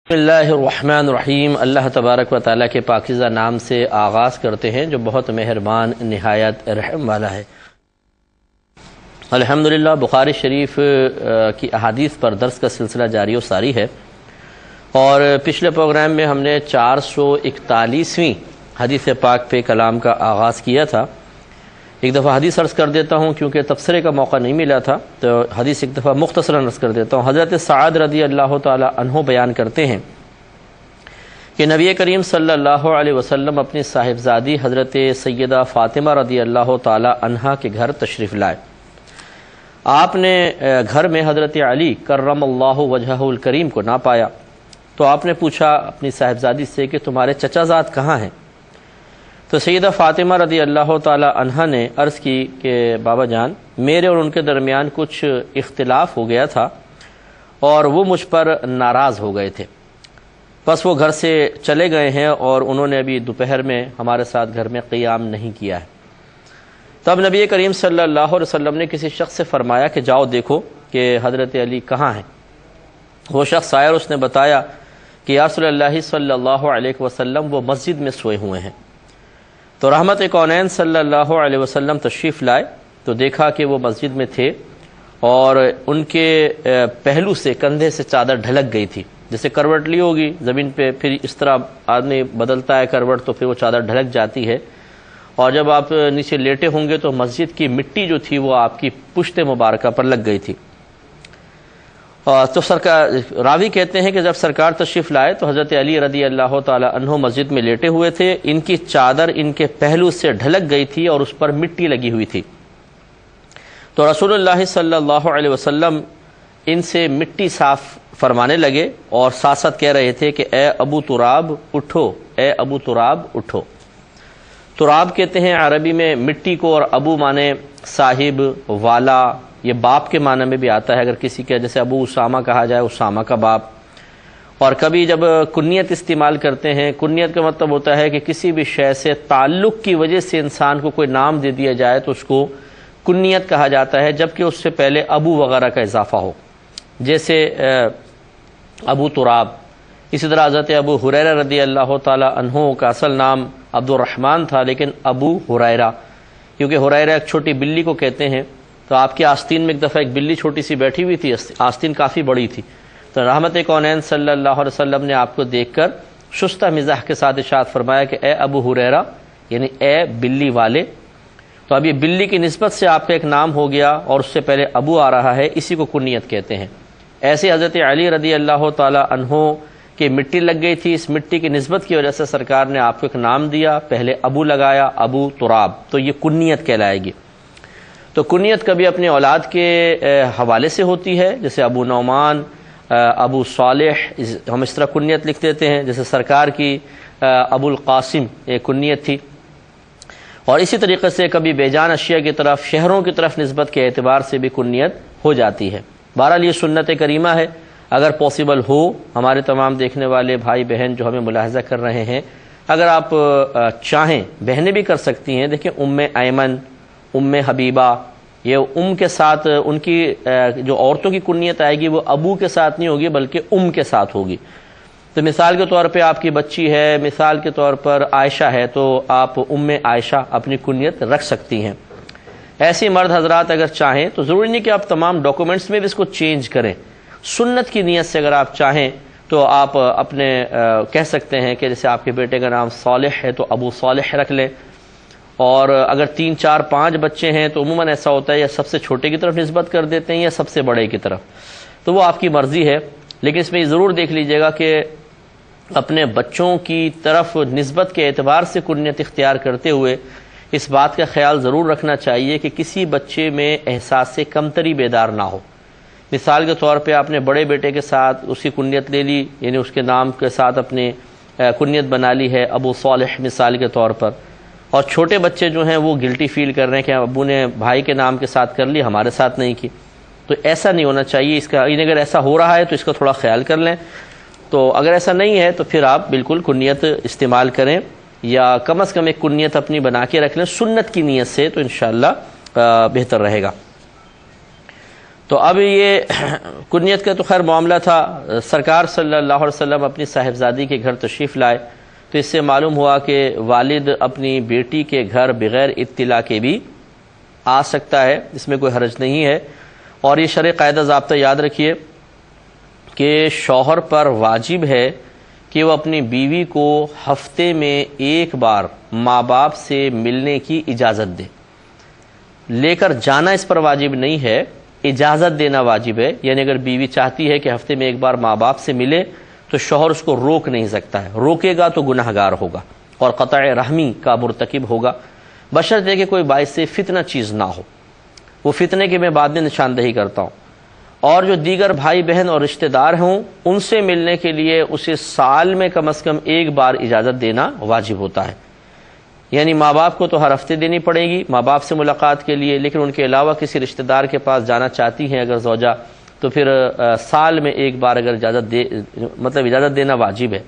بسم اللہ الرحمن الرحیم۔ اللہ تبارک و تعالیٰ کے پاکیزہ نام سے آغاز کرتے ہیں جو بہت مہربان نہایت رحم والا ہے۔ الحمدللہ بخاری شریف کی احادیث پر درس کا سلسلہ جاری و ساری ہے، اور پچھلے پروگرام میں ہم نے 441ویں حدیث پاک پہ کلام کا آغاز کیا تھا۔ ایک دفعہ حدیث عرض کر دیتا ہوں کیونکہ تبصرے کا موقع نہیں ملا تھا، تو حدیث ایک دفعہ مختصراً عرض کر دیتا ہوں۔ حضرت سعد رضی اللہ تعالی عنہ بیان کرتے ہیں کہ نبی کریم صلی اللہ علیہ وسلم اپنی صاحبزادی حضرت سیدہ فاطمہ رضی اللہ تعالی عنہا کے گھر تشریف لائے۔ آپ نے گھر میں حضرت علی کرم اللہ وجہہ الکریم کو نہ پایا، تو آپ نے پوچھا اپنی صاحبزادی سے کہ تمہارے چچا زاد کہاں ہیں؟ تو سیدہ فاطمہ رضی اللہ تعالی عنہا نے عرض کی کہ بابا جان، میرے اور ان کے درمیان کچھ اختلاف ہو گیا تھا اور وہ مجھ پر ناراض ہو گئے تھے، بس وہ گھر سے چلے گئے ہیں اور انہوں نے ابھی دوپہر میں ہمارے ساتھ گھر میں قیام نہیں کیا ہے۔ تب نبی کریم صلی اللہ علیہ وسلم نے کسی شخص سے فرمایا کہ جاؤ دیکھو کہ حضرت علی کہاں ہیں۔ وہ شخص آیا اور اس نے بتایا کہ یا رسول اللہ صلی اللہ علیہ وسلم وہ مسجد میں سوئے ہوئے ہیں۔ تو رحمت کونین صلی اللہ علیہ وسلم تشریف لائے تو دیکھا کہ وہ مسجد میں تھے، اور ان کے پہلو سے کندھے سے چادر ڈھلک گئی تھی، جیسے کروٹ لی ہوگی زمین پہ، پھر اس طرح آدمی بدلتا ہے کروٹ تو پھر وہ چادر ڈھلک جاتی ہے، اور جب آپ نیچے لیٹے ہوں گے تو مسجد کی مٹی جو تھی وہ آپ کی پشت مبارکہ پر لگ گئی تھی۔ تو سرکار راوی کہتے ہیں کہ جب سرکار تشریف لائے تو حضرت علی رضی اللہ تعالی عنہ مسجد میں لیٹے ہوئے تھے، ان کی چادر ان کے پہلو سے ڈھلک گئی تھی اور اس پر مٹی لگی ہوئی تھی۔ تو رسول اللہ صلی اللہ علیہ وسلم ان سے مٹی صاف فرمانے لگے اور ساتھ ساتھ کہہ رہے تھے کہ اے ابو تراب اٹھو، اے ابو تراب اٹھو۔ تراب کہتے ہیں عربی میں مٹی کو، اور ابو مانے صاحب، والا، یہ باپ کے معنی میں بھی آتا ہے۔ اگر کسی کے جیسے ابو اسامہ کہا جائے، اسامہ کا باپ۔ اور کبھی جب کنیت استعمال کرتے ہیں، کنیت کا مطلب ہوتا ہے کہ کسی بھی شے سے تعلق کی وجہ سے انسان کو کوئی نام دے دیا جائے تو اس کو کنیت کہا جاتا ہے، جبکہ اس سے پہلے ابو وغیرہ کا اضافہ ہو، جیسے ابو تراب۔ اسی طرح حضرت ابو ہریرہ رضی اللہ تعالی عنہ کا اصل نام عبد الرحمن تھا، لیکن ابو ہریرہ، کیونکہ ہریرہ ایک چھوٹی بلی کو کہتے ہیں۔ تو آپ کی آستین میں ایک دفعہ ایک بلی چھوٹی سی بیٹھی ہوئی تھی، آستین کافی بڑی تھی، تو رحمت کونین صلی اللہ علیہ وسلم نے آپ کو دیکھ کر شستہ مزاح کے ساتھ ارشاد فرمایا کہ اے ابو ہریرہ، یعنی اے بلی والے۔ تو اب یہ بلی کی نسبت سے آپ کا ایک نام ہو گیا اور اس سے پہلے ابو آ رہا ہے، اسی کو کنیت کہتے ہیں۔ ایسے حضرت علی رضی اللہ تعالی عنہ کی مٹی لگ گئی تھی، اس مٹی کی نسبت کی وجہ سے سرکار نے آپ کو ایک نام دیا، پہلے ابو لگایا، ابو تراب، تو یہ کنیت کہلائے گی۔ تو کنیت کبھی اپنے اولاد کے حوالے سے ہوتی ہے، جیسے ابو نعمان، ابو صالح، ہم اس طرح کنیت لکھ دیتے ہیں، جیسے سرکار کی ابو القاسم ایک کنیت تھی۔ اور اسی طریقے سے کبھی بے جان اشیاء کی طرف، شہروں کی طرف نسبت کے اعتبار سے بھی کنیت ہو جاتی ہے۔ بہرحال یہ سنت کریمہ ہے، اگر پاسبل ہو، ہمارے تمام دیکھنے والے بھائی بہن جو ہمیں ملاحظہ کر رہے ہیں، اگر آپ چاہیں، بہنیں بھی کر سکتی ہیں۔ دیکھیں ام ایمن، ام حبیبہ، یہ کے ساتھ ان کی جو عورتوں کی کنیت آئے گی وہ ابو کے ساتھ نہیں ہوگی بلکہ کے ساتھ ہوگی۔ تو مثال کے طور پہ آپ کی بچی ہے، مثال کے طور پر عائشہ ہے، تو آپ ام عائشہ اپنی کنیت رکھ سکتی ہیں۔ ایسے مرد حضرات اگر چاہیں تو ضروری نہیں کہ آپ تمام ڈاکومنٹس میں بھی اس کو چینج کریں، سنت کی نیت سے اگر آپ چاہیں تو آپ اپنے کہہ سکتے ہیں کہ جیسے آپ کے بیٹے کا نام صالح ہے تو ابو صالح رکھ لیں، اور اگر 3 4 5 بچے ہیں تو عموماً ایسا ہوتا ہے یا سب سے چھوٹے کی طرف نسبت کر دیتے ہیں یا سب سے بڑے کی طرف، تو وہ آپ کی مرضی ہے۔ لیکن اس میں یہ ضرور دیکھ لیجئے گا کہ اپنے بچوں کی طرف نسبت کے اعتبار سے کنیت اختیار کرتے ہوئے اس بات کا خیال ضرور رکھنا چاہیے کہ کسی بچے میں احساس سے کمتری بیدار نہ ہو۔ مثال کے طور پہ آپ نے بڑے بیٹے کے ساتھ اس کی کنیت لے لی، یعنی اس کے نام کے ساتھ اپنے کنیت بنا لی ہے ابو صالح مثال کے طور پر، اور چھوٹے بچے جو ہیں وہ گلٹی فیل کر رہے ہیں کہ ابو نے بھائی کے نام کے ساتھ کر لی، ہمارے ساتھ نہیں کی۔ تو ایسا نہیں ہونا چاہیے، اس کا اگر ایسا ہو رہا ہے تو اس کا تھوڑا خیال کر لیں۔ تو اگر ایسا نہیں ہے تو پھر آپ بالکل کنیت استعمال کریں، یا کم از کم ایک کنیت اپنی بنا کے رکھ لیں سنت کی نیت سے، تو انشاءاللہ بہتر رہے گا۔ تو اب یہ کنیت کا تو خیر معاملہ تھا، سرکار صلی اللہ علیہ وسلم اپنی صاحبزادی کے گھر تشریف لائے تو اس سے معلوم ہوا کہ والد اپنی بیٹی کے گھر بغیر اطلاع کے بھی آ سکتا ہے، اس میں کوئی حرج نہیں ہے۔ اور یہ شرع قاعدہ ضابطہ یاد رکھیے کہ شوہر پر واجب ہے کہ وہ اپنی بیوی کو ہفتے میں ایک بار ماں باپ سے ملنے کی اجازت دے، لے کر جانا اس پر واجب نہیں ہے، اجازت دینا واجب ہے۔ یعنی اگر بیوی چاہتی ہے کہ ہفتے میں ایک بار ماں باپ سے ملے تو شوہر اس کو روک نہیں سکتا ہے، روکے گا تو گناہ گار ہوگا اور قطع رحمی کا مرتکب ہوگا، بشرطے کہ کوئی باعث فتنہ چیز نہ ہو۔ وہ فتنے کی میں بعد میں نشاندہی کرتا ہوں۔ اور جو دیگر بھائی بہن اور رشتہ دار ہوں ان سے ملنے کے لیے اسے سال میں کم از کم ایک بار اجازت دینا واجب ہوتا ہے۔ یعنی ماں باپ کو تو ہر ہفتے دینی پڑے گی ماں باپ سے ملاقات کے لیے، لیکن ان کے علاوہ کسی رشتہ دار کے پاس جانا چاہتی ہیں اگر زوجہ تو پھر سال میں ایک بار اگر اجازت دینا واجب ہے۔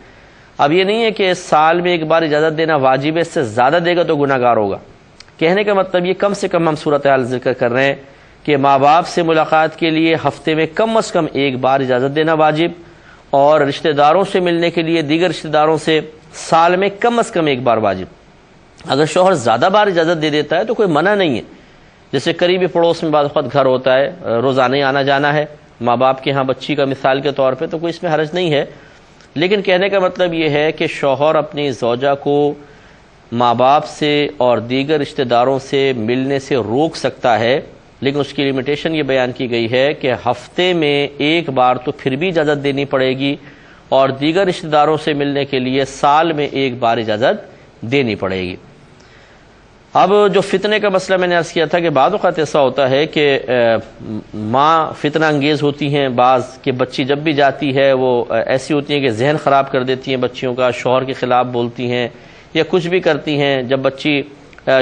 اب یہ نہیں ہے کہ سال میں ایک بار اجازت دینا واجب ہے، اس سے زیادہ دے گا تو گناہ گار ہوگا۔ کہنے کا مطلب یہ کم سے کم ہم صورتحال ذکر کر رہے ہیں کہ ماں باپ سے ملاقات کے لیے ہفتے میں کم از کم ایک بار اجازت دینا واجب، اور رشتہ داروں سے ملنے کے لیے دیگر رشتہ داروں سے سال میں کم از کم ایک بار واجب۔ اگر شوہر زیادہ بار اجازت دے دیتا ہے تو کوئی منع نہیں ہے، جیسے قریبی پڑوس میں بعض وقت گھر ہوتا ہے، روزانہ ہی آنا جانا ہے ماں باپ کے ہاں بچی کا مثال کے طور پہ، تو کوئی اس میں حرج نہیں ہے۔ لیکن کہنے کا مطلب یہ ہے کہ شوہر اپنی زوجہ کو ماں باپ سے اور دیگر رشتہ داروں سے ملنے سے روک سکتا ہے، لیکن اس کی لمیٹیشن یہ بیان کی گئی ہے کہ ہفتے میں ایک بار تو پھر بھی اجازت دینی پڑے گی، اور دیگر رشتہ داروں سے ملنے کے لیے سال میں ایک بار اجازت دینی پڑے گی۔ اب جو فتنے کا مسئلہ میں نے عرض کیا تھا کہ بعض اوقات ایسا ہوتا ہے کہ ماں فتنہ انگیز ہوتی ہیں، بعض کہ بچی جب بھی جاتی ہے وہ ایسی ہوتی ہیں کہ ذہن خراب کر دیتی ہیں بچیوں کا، شوہر کے خلاف بولتی ہیں یا کچھ بھی کرتی ہیں۔ جب بچی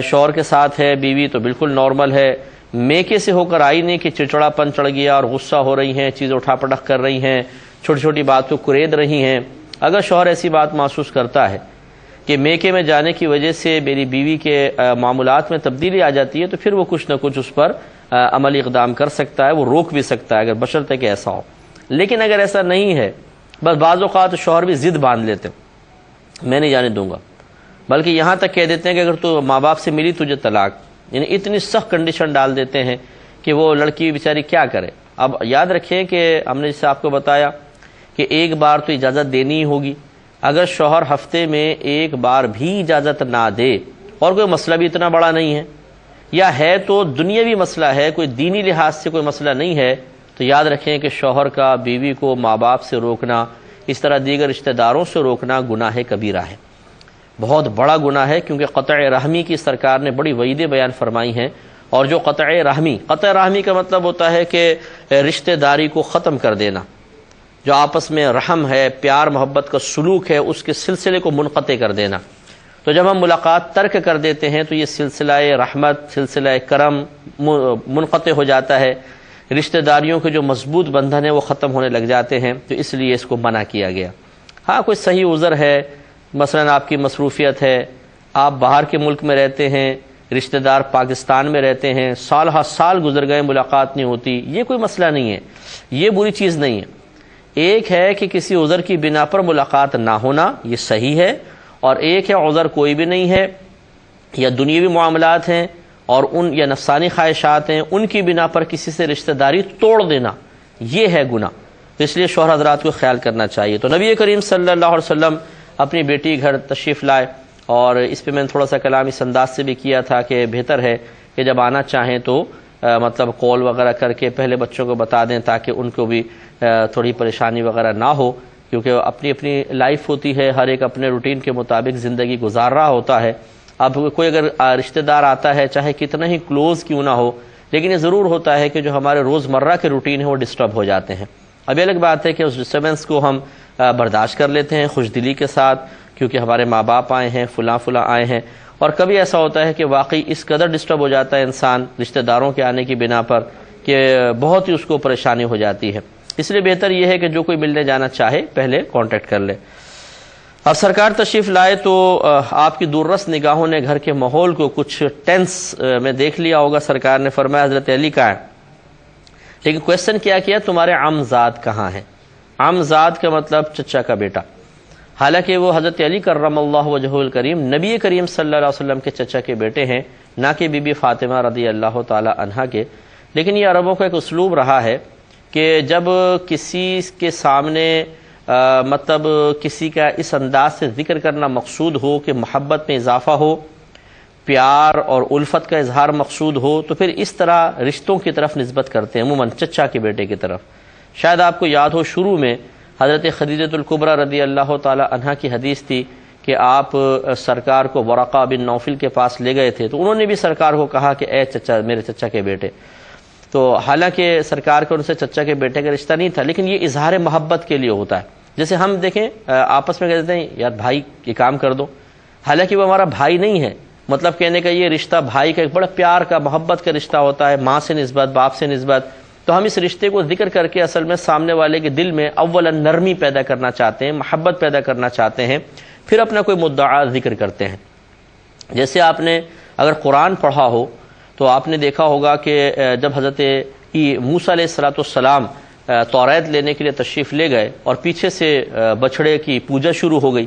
شوہر کے ساتھ ہے بیوی تو بالکل نارمل ہے، میکے سے ہو کر آئی نہیں کہ چڑچڑا پن چڑھ گیا اور غصہ ہو رہی ہیں، چیز اٹھا پٹخ کر رہی ہیں، چھوٹی چھوٹی بات کو کرید رہی ہیں۔ اگر شوہر ایسی بات محسوس کرتا ہے کہ میکے میں جانے کی وجہ سے میری بیوی کے معاملات میں تبدیلی آ جاتی ہے تو پھر وہ کچھ نہ کچھ اس پر عملی اقدام کر سکتا ہے، وہ روک بھی سکتا ہے اگر بشرطے کہ ایسا ہو۔ لیکن اگر ایسا نہیں ہے، بس بعض اوقات شوہر بھی ضد باندھ لیتے ہیں میں نہیں جانے دوں گا، بلکہ یہاں تک کہہ دیتے ہیں کہ اگر تو ماں باپ سے ملی تجھے طلاق، یعنی اتنی سخت کنڈیشن ڈال دیتے ہیں کہ وہ لڑکی بیچاری کیا کرے۔ اب یاد رکھیں کہ ہم نے جسے آپ کو بتایا کہ ایک بار تو اجازت دینی ہی ہوگی، اگر شوہر ہفتے میں ایک بار بھی اجازت نہ دے اور کوئی مسئلہ بھی اتنا بڑا نہیں ہے، یا ہے تو دنیاوی مسئلہ ہے، کوئی دینی لحاظ سے کوئی مسئلہ نہیں ہے، تو یاد رکھیں کہ شوہر کا بیوی کو ماں باپ سے روکنا، اس طرح دیگر رشتہ داروں سے روکنا گناہ کبیرہ ہے، بہت بڑا گناہ ہے، کیونکہ قطع رحمی کی سرکار نے بڑی وعیدیں بیان فرمائی ہیں۔ اور جو قطع رحمی کا مطلب ہوتا ہے کہ رشتہ داری کو ختم کر دینا، جو آپس میں رحم ہے، پیار محبت کا سلوک ہے، اس کے سلسلے کو منقطع کر دینا۔ تو جب ہم ملاقات ترک کر دیتے ہیں تو یہ سلسلہ رحمت، سلسلہ کرم منقطع ہو جاتا ہے، رشتہ داریوں کے جو مضبوط بندھن ہیں وہ ختم ہونے لگ جاتے ہیں، تو اس لیے اس کو منع کیا گیا۔ ہاں کوئی صحیح عذر ہے، مثلا آپ کی مصروفیت ہے، آپ باہر کے ملک میں رہتے ہیں، رشتہ دار پاکستان میں رہتے ہیں، سال ہر سال گزر گئے ملاقات نہیں ہوتی، یہ کوئی مسئلہ نہیں ہے، یہ بری چیز نہیں ہے۔ ایک ہے کہ کسی عذر کی بنا پر ملاقات نہ ہونا، یہ صحیح ہے، اور ایک ہے عذر کوئی بھی نہیں ہے، یا دنیاوی معاملات ہیں اور ان یا نفسانی خواہشات ہیں، ان کی بنا پر کسی سے رشتہ داری توڑ دینا، یہ ہے گناہ۔ تو اس لیے شوہر حضرات کو خیال کرنا چاہیے۔ تو نبی کریم صلی اللہ علیہ وسلم اپنی بیٹی گھر تشریف لائے، اور اس پہ میں نے تھوڑا سا کلام اس انداز سے بھی کیا تھا کہ بہتر ہے کہ جب آنا چاہیں تو مطلب کال وغیرہ کر کے پہلے بچوں کو بتا دیں تاکہ ان کو بھی تھوڑی پریشانی وغیرہ نہ ہو، کیونکہ اپنی اپنی لائف ہوتی ہے، ہر ایک اپنے روٹین کے مطابق زندگی گزار رہا ہوتا ہے۔ اب کوئی اگر رشتہ دار آتا ہے چاہے کتنا ہی کلوز کیوں نہ ہو، لیکن یہ ضرور ہوتا ہے کہ جو ہمارے روزمرہ کے روٹین ہے وہ ڈسٹرب ہو جاتے ہیں۔ اب یہ الگ بات ہے کہ اس ڈسٹربنس کو ہم برداشت کر لیتے ہیں خوش دلی کے ساتھ، کیونکہ ہمارے ماں باپ آئے ہیں، فلاں آئے ہیں، اور کبھی ایسا ہوتا ہے کہ واقعی اس قدر ڈسٹرب ہو جاتا ہے انسان رشتہ داروں کے آنے کی بنا پر کہ بہت ہی اس کو پریشانی ہو جاتی ہے۔ اس لیے بہتر یہ ہے کہ جو کوئی ملنے جانا چاہے پہلے کانٹیکٹ کر لے۔ اب سرکار تشریف لائے تو آپ کی دوررس نگاہوں نے گھر کے ماحول کو کچھ ٹینس میں دیکھ لیا ہوگا۔ سرکار نے فرمایا حضرت علی کا ہے لیکن کوشچن کیا تمہارے عمزاد کہاں ہیں؟ عمزاد کا مطلب چچا کا بیٹا، حالانکہ وہ حضرت علی کرم اللہ وجہہ الکریم نبی کریم صلی اللہ علیہ وسلم کے چچا کے بیٹے ہیں، نہ کہ بی بی فاطمہ رضی اللہ تعالی عنہا کے۔ لیکن یہ عربوں کا ایک اسلوب رہا ہے کہ جب کسی کے سامنے مطلب کسی کا اس انداز سے ذکر کرنا مقصود ہو کہ محبت میں اضافہ ہو، پیار اور الفت کا اظہار مقصود ہو، تو پھر اس طرح رشتوں کی طرف نسبت کرتے ہیں، عموماً چچا کے بیٹے کی طرف۔ شاید آپ کو یاد ہو شروع میں حضرت خدیجۃ الکبریٰ رضی اللہ تعالی عنہا کی حدیث تھی کہ آپ سرکار کو ورقہ بن نوفل کے پاس لے گئے تھے، تو انہوں نے بھی سرکار کو کہا کہ اے چچا، میرے چچا کے بیٹے۔ تو حالانکہ سرکار کو ان سے چچا کے بیٹے کا رشتہ نہیں تھا، لیکن یہ اظہار محبت کے لیے ہوتا ہے۔ جیسے ہم دیکھیں آپس میں کہتے ہیں یار بھائی یہ کام کر دو، حالانکہ وہ ہمارا بھائی نہیں ہے، مطلب کہنے کا یہ رشتہ بھائی کا ایک بڑا پیار کا محبت کا رشتہ ہوتا ہے، ماں سے نسبت، باپ سے نسبت۔ تو ہم اس رشتے کو ذکر کر کے اصل میں سامنے والے کے دل میں اولا نرمی پیدا کرنا چاہتے ہیں، محبت پیدا کرنا چاہتے ہیں، پھر اپنا کوئی مدعا ذکر کرتے ہیں۔ جیسے آپ نے اگر قرآن پڑھا ہو تو آپ نے دیکھا ہوگا کہ جب حضرت موسیٰ علیہ السلام توریت لینے کے لیے تشریف لے گئے اور پیچھے سے بچھڑے کی پوجا شروع ہو گئی،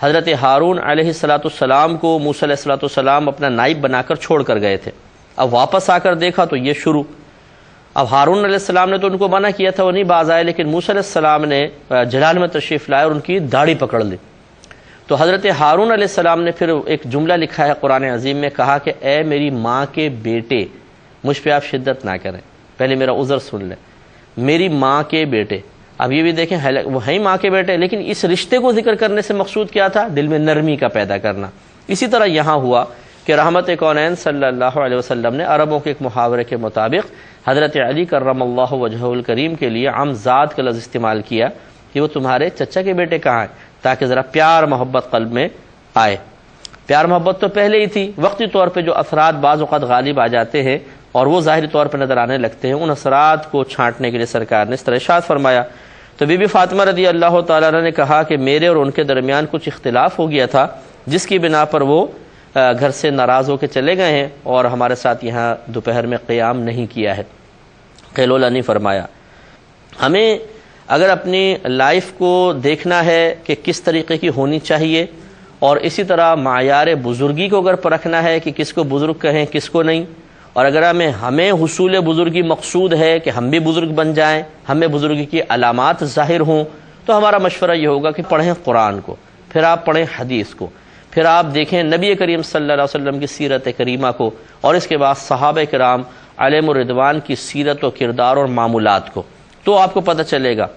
حضرت ہارون علیہ السلام کو موسیٰ علیہ السلام اپنا نائب بنا کر چھوڑ کر گئے تھے۔ اب واپس آ کر دیکھا تو یہ شروع۔ اب ہارون علیہ السلام نے تو ان کو منع کیا تھا، وہ نہیں باز آئے، لیکن موسیٰ علیہ السلام نے جلال میں تشریف لائے اور ان کی داڑھی پکڑ لی۔ تو حضرت ہارون علیہ السلام نے پھر ایک جملہ لکھا ہے قرآن عظیم میں، کہا کہ اے میری ماں کے بیٹے، مجھ پہ آپ شدت نہ کریں، پہلے میرا عذر سن لیں، میری ماں کے بیٹے۔ اب یہ بھی دیکھیں وہ ہیں ماں کے بیٹے، لیکن اس رشتے کو ذکر کرنے سے مقصود کیا تھا؟ دل میں نرمی کا پیدا کرنا۔ اسی طرح یہاں ہوا کہ رحمت کونین صلی اللہ علیہ وسلم نے عربوں کے ایک محاورے کے مطابق حضرت علی کرم اللہ وجہہ الکریم کے لیے عمزاد کا لفظ استعمال کیا کہ وہ تمہارے چچا کے بیٹے کہاں ہیں، تاکہ ذرا پیار محبت قلب میں آئے۔ پیار محبت تو پہلے ہی تھی، وقتی طور پہ جو اثرات بعض اوقات غالب آ جاتے ہیں اور وہ ظاہری طور پہ نظر آنے لگتے ہیں، ان اثرات کو چھانٹنے کے لیے سرکار نے اس طرح ارشاد فرمایا۔ تو بی بی فاطمہ رضی اللہ تعالیٰ عنہ نے کہا کہ میرے اور ان کے درمیان کچھ اختلاف ہو گیا تھا، جس کی بنا پر وہ گھر سے ناراض ہو کے چلے گئے ہیں اور ہمارے ساتھ یہاں دوپہر میں قیام نہیں کیا ہے، قیلولہ نہیں فرمایا۔ ہمیں اگر اپنی لائف کو دیکھنا ہے کہ کس طریقے کی ہونی چاہیے، اور اسی طرح معیار بزرگی کو اگر پرکھنا ہے کہ کس کو بزرگ کہیں کس کو نہیں، اور اگر ہمیں حصول بزرگی مقصود ہے کہ ہم بھی بزرگ بن جائیں، ہمیں بزرگی کی علامات ظاہر ہوں، تو ہمارا مشورہ یہ ہوگا کہ پڑھیں قرآن کو، پھر آپ پڑھیں حدیث کو، پھر آپ دیکھیں نبی کریم صلی اللہ علیہ وسلم کی سیرت کریمہ کو، اور اس کے بعد صحابہ کرام علیہم الرضوان کی سیرت و کردار اور معمولات کو، تو آپ کو پتہ چلے گا۔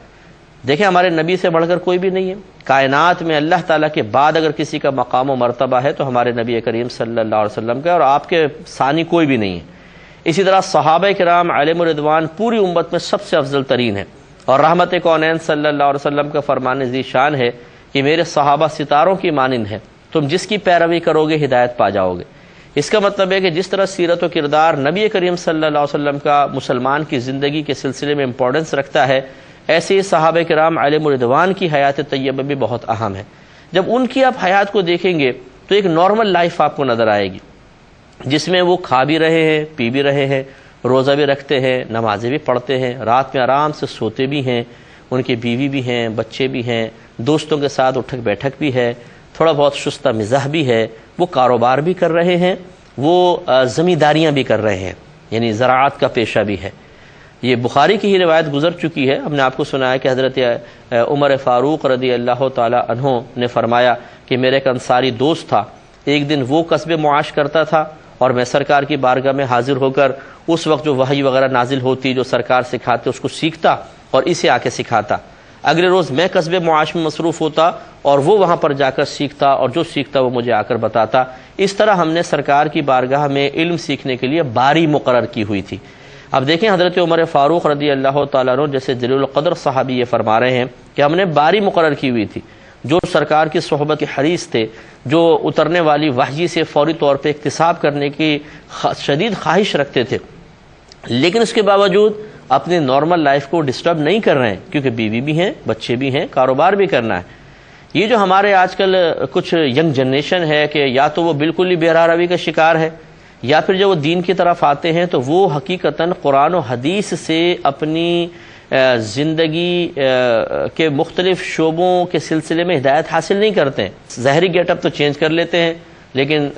دیکھیں ہمارے نبی سے بڑھ کر کوئی بھی نہیں ہے کائنات میں، اللہ تعالیٰ کے بعد اگر کسی کا مقام و مرتبہ ہے تو ہمارے نبی کریم صلی اللہ علیہ وسلم کا، اور آپ کے ثانی کوئی بھی نہیں ہے۔ اسی طرح صحابہ کرام علیہم الرضوان پوری امت میں سب سے افضل ترین ہے، اور رحمت کونین صلی اللہ علیہ وسلم کا فرمان ذی شان ہے کہ میرے صحابہ ستاروں کی مانند ہیں، تم جس کی پیروی کرو گے ہدایت پا جاؤ گے۔ اس کا مطلب ہے کہ جس طرح سیرت و کردار نبی کریم صلی اللہ علیہ وسلم کا مسلمان کی زندگی کے سلسلے میں امپورٹنس رکھتا ہے، ایسے ہی صحابہ کرام علیہم الرضوان کی حیات طیبہ بھی بہت اہم ہے۔ جب ان کی آپ حیات کو دیکھیں گے تو ایک نارمل لائف آپ کو نظر آئے گی، جس میں وہ کھا بھی رہے ہیں، پی بھی رہے ہیں، روزہ بھی رکھتے ہیں، نمازیں بھی پڑھتے ہیں، رات میں آرام سے سوتے بھی ہیں، ان کی بیوی بھی ہیں، بچے بھی ہیں، دوستوں کے ساتھ اٹھک بیٹھک بھی ہے، تھوڑا بہت شستہ مزاح بھی ہے، وہ کاروبار بھی کر رہے ہیں، وہ زمینداریاں بھی کر رہے ہیں، یعنی زراعت کا پیشہ بھی ہے۔ یہ بخاری کی ہی روایت گزر چکی ہے، ہم نے آپ کو سنایا کہ حضرت عمر فاروق رضی اللہ تعالی عنہ نے فرمایا کہ میرے ایک انصاری دوست تھا، ایک دن وہ کسب معاش کرتا تھا اور میں سرکار کی بارگاہ میں حاضر ہو کر اس وقت جو وحی وغیرہ نازل ہوتی، جو سرکار سکھاتے، اس کو سیکھتا اور اسے آ کے سکھاتا۔ اگلے روز میں کسب معاش میں مصروف ہوتا اور وہ وہاں پر جا کر سیکھتا، اور جو سیکھتا وہ مجھے آ کر بتاتا۔ اس طرح ہم نے سرکار کی بارگاہ میں علم سیکھنے کے لیے باری مقرر کی ہوئی تھی۔ اب دیکھیں حضرت عمر فاروق رضی اللہ تعالیٰ عنہ جیسے جلیل القدر صحابی یہ فرما رہے ہیں کہ ہم نے باری مقرر کی ہوئی تھی، جو سرکار کی صحبت کے حریص تھے، جو اترنے والی وحی سے فوری طور پہ اکتساب کرنے کی شدید خواہش رکھتے تھے، لیکن اس کے باوجود اپنی نارمل لائف کو ڈسٹرب نہیں کر رہے ہیں، کیونکہ بیوی بھی ہیں، بچے بھی ہیں، کاروبار بھی کرنا ہے۔ یہ جو ہمارے آج کل کچھ ینگ جنریشن ہے کہ یا تو وہ بالکل ہی بے راہ روی کا شکار ہے، یا پھر جب وہ دین کی طرف آتے ہیں تو وہ حقیقتاً قرآن و حدیث سے اپنی زندگی کے مختلف شعبوں کے سلسلے میں ہدایت حاصل نہیں کرتے ہیں. ظاہری گیٹ اپ تو چینج کر لیتے ہیں لیکن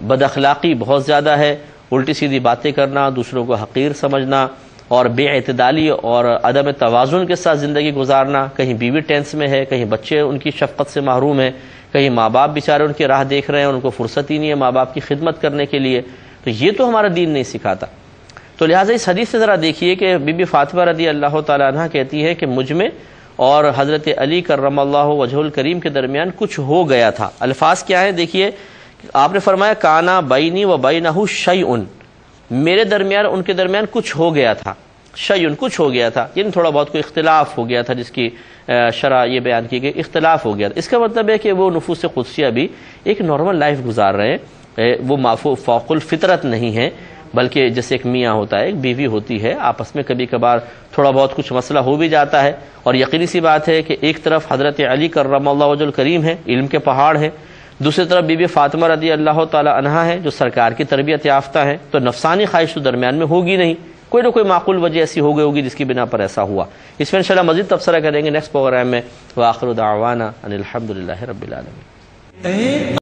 بد اخلاقی بہت زیادہ ہے، الٹی سیدھی باتیں کرنا، دوسروں کو حقیر سمجھنا اور بے اعتدالی اور عدم توازن کے ساتھ زندگی گزارنا. کہیں بیوی ٹینس میں ہے، کہیں بچے ان کی شفقت سے محروم ہیں، کہیں ماں باپ بیچارے ان کی راہ دیکھ رہے ہیں، ان کو فرصت ہی نہیں ہے ماں باپ کی خدمت کرنے کے لیے. تو یہ تو ہمارا دین نہیں سکھاتا. تو لہٰذا اس حدیث سے ذرا دیکھیے کہ بی بی فاطمہ رضی اللہ تعالیٰ عنہ کہتی ہے کہ مجھ میں اور حضرت علی کرم اللہ وجہ الکریم کے درمیان کچھ ہو گیا تھا. الفاظ کیا ہے دیکھیے، آپ نے فرمایا کانا بینی و بینہ شیئن، میرے درمیان ان کے درمیان کچھ ہو گیا تھا. شیئن کچھ ہو گیا تھا، یعنی تھوڑا بہت کوئی اختلاف ہو گیا تھا، جس کی شرح یہ بیان کی گئی اختلاف ہو گیا تھا. اس کا مطلب ہے کہ وہ نفوس قدسیہ بھی ایک نارمل لائف گزار رہے ہیں، وہ فوق الفطرت نہیں ہے، بلکہ جیسے ایک میاں ہوتا ہے، ایک بیوی ہوتی ہے، آپس میں کبھی کبھار تھوڑا بہت کچھ مسئلہ ہو بھی جاتا ہے. اور یقینی سی بات ہے کہ ایک طرف حضرت علی کرم اللہ وجہ الکریم ہے، علم کے پہاڑ ہیں، دوسری طرف بی بی فاطمہ رضی اللہ تعالی عنہا ہے جو سرکار کی تربیت یافتہ ہیں. تو نفسانی خواہش تو درمیان میں ہوگی نہیں، کوئی نہ کوئی معقول وجہ ایسی ہو گئی ہوگی جس کی بنا پر ایسا ہوا. اس میں انشاءاللہ مزید تبصرہ کریں گے نیکسٹ پروگرام میں. وآخر دعوانا ان الحمد للہ رب العالمین.